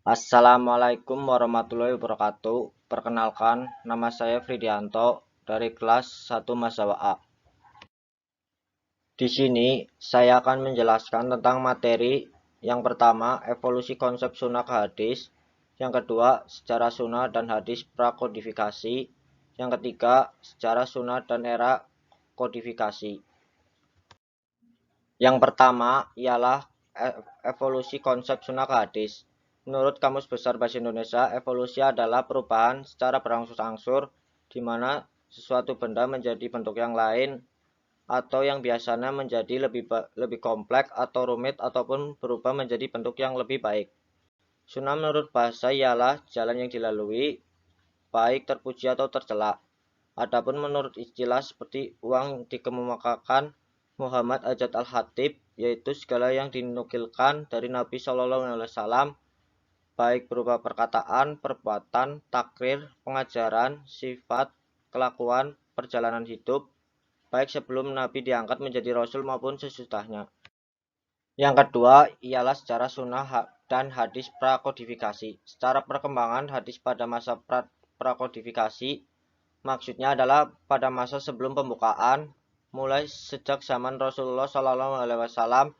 Assalamualaikum warahmatullahi wabarakatuh. Perkenalkan, nama saya Fridianto dari kelas 1 Masawa A. Di sini saya akan menjelaskan tentang materi yang pertama, evolusi konsep sunnah ke hadis, yang kedua, sejarah sunnah dan hadis prakodifikasi, yang ketiga, sejarah sunnah dan era kodifikasi. Yang pertama ialah evolusi konsep sunnah ke hadis. Menurut Kamus Besar Bahasa Indonesia, evolusi adalah perubahan secara berangsur-angsur di mana sesuatu benda menjadi bentuk yang lain atau yang biasanya menjadi lebih kompleks atau rumit ataupun berubah menjadi bentuk yang lebih baik. Sunnah menurut bahasa ialah jalan yang dilalui, baik terpuji atau tercela. Adapun menurut istilah seperti uang dikemukakan Muhammad Ajat Al-Khatib, yaitu segala yang dinukilkan dari Nabi SAW, baik berupa perkataan, perbuatan, takrir, pengajaran, sifat, kelakuan, perjalanan hidup, baik sebelum Nabi diangkat menjadi Rasul maupun sesudahnya. Yang kedua ialah sejarah sunnah dan hadis prakodifikasi. Secara perkembangan hadis pada masa prakodifikasi maksudnya adalah pada masa sebelum pembukaan, mulai sejak zaman Rasulullah SAW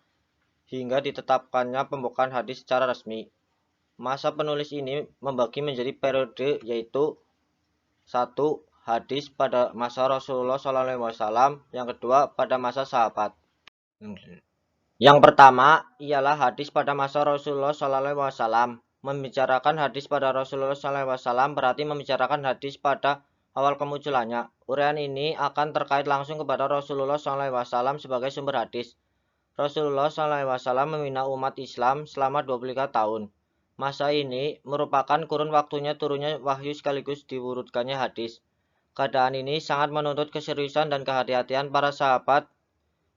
hingga ditetapkannya pembukaan hadis secara resmi. Masa penulis ini membagi menjadi periode, yaitu 1. Hadis pada masa Rasulullah SAW, yang kedua pada masa sahabat. Yang pertama ialah hadis pada masa Rasulullah SAW. Membicarakan hadis pada Rasulullah SAW berarti membicarakan hadis pada awal kemunculannya. Uraian ini akan terkait langsung kepada Rasulullah SAW sebagai sumber hadis. Rasulullah SAW membina umat Islam selama 23 tahun. Masa ini merupakan kurun waktunya turunnya wahyu sekaligus diwurudkannya hadis. Keadaan ini sangat menuntut keseriusan dan kehati-hatian para sahabat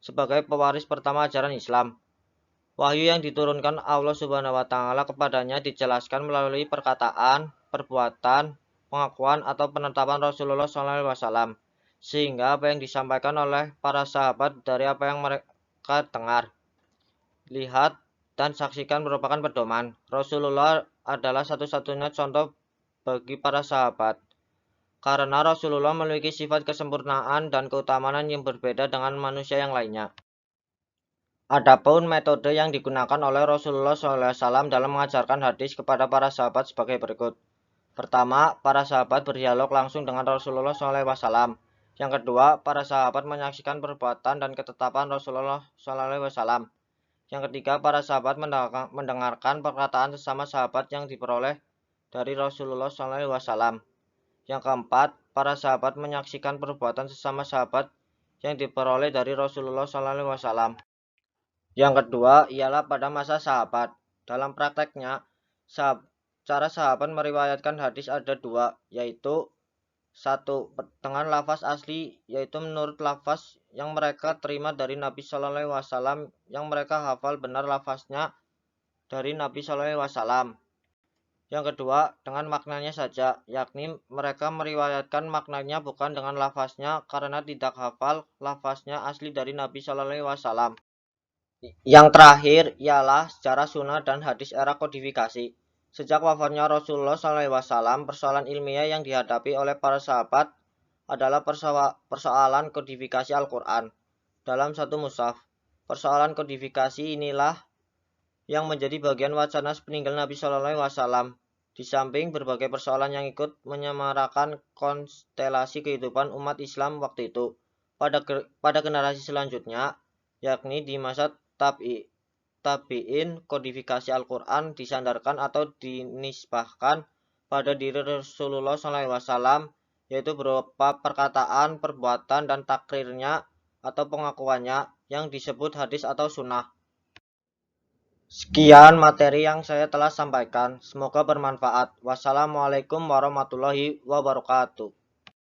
sebagai pewaris pertama ajaran Islam. Wahyu yang diturunkan Allah Subhanahu wa Ta'ala kepadanya dijelaskan melalui perkataan, perbuatan, pengakuan atau penetapan Rasulullah SAW, sehingga apa yang disampaikan oleh para sahabat dari apa yang mereka dengar, lihat, dan saksikan merupakan pedoman. Rasulullah adalah satu-satunya contoh bagi para sahabat, karena Rasulullah memiliki sifat kesempurnaan dan keutamaan yang berbeda dengan manusia yang lainnya. Adapun metode yang digunakan oleh Rasulullah SAW dalam mengajarkan hadis kepada para sahabat sebagai berikut. Pertama, para sahabat berdialog langsung dengan Rasulullah SAW. Yang kedua, para sahabat menyaksikan perbuatan dan ketetapan Rasulullah SAW. Yang ketiga, para sahabat mendengarkan perkataan sesama sahabat yang diperoleh dari Rasulullah SAW. Yang keempat, para sahabat menyaksikan perbuatan sesama sahabat yang diperoleh dari Rasulullah SAW. Yang kedua ialah pada masa sahabat. Dalam prakteknya, cara sahabat meriwayatkan hadis ada dua, yaitu 1. Dengan lafaz asli, yaitu menurut lafaz yang mereka terima dari Nabi SAW, yang mereka hafal benar lafaznya dari Nabi SAW. Yang kedua, dengan maknanya saja, yakni mereka meriwayatkan maknanya bukan dengan lafaznya karena tidak hafal lafaznya asli dari Nabi SAW. Yang terakhir ialah sejarah sunnah dan hadis era kodifikasi. Sejak wafatnya Rasulullah SAW, persoalan ilmiah yang dihadapi oleh para sahabat adalah persoalan kodifikasi Al-Quran dalam satu mushaf. Persoalan kodifikasi inilah yang menjadi bagian wacana sepeninggal Nabi SAW. Di samping berbagai persoalan yang ikut menyemarakan konstelasi kehidupan umat Islam waktu itu pada generasi selanjutnya, yakni di masa tabi'in, kodifikasi Al-Quran disandarkan atau dinisbahkan pada diri Rasulullah SAW, yaitu berupa perkataan, perbuatan, dan takrirnya atau pengakuannya yang disebut hadis atau sunnah. Sekian materi yang saya telah sampaikan, semoga bermanfaat. Wassalamualaikum warahmatullahi wabarakatuh.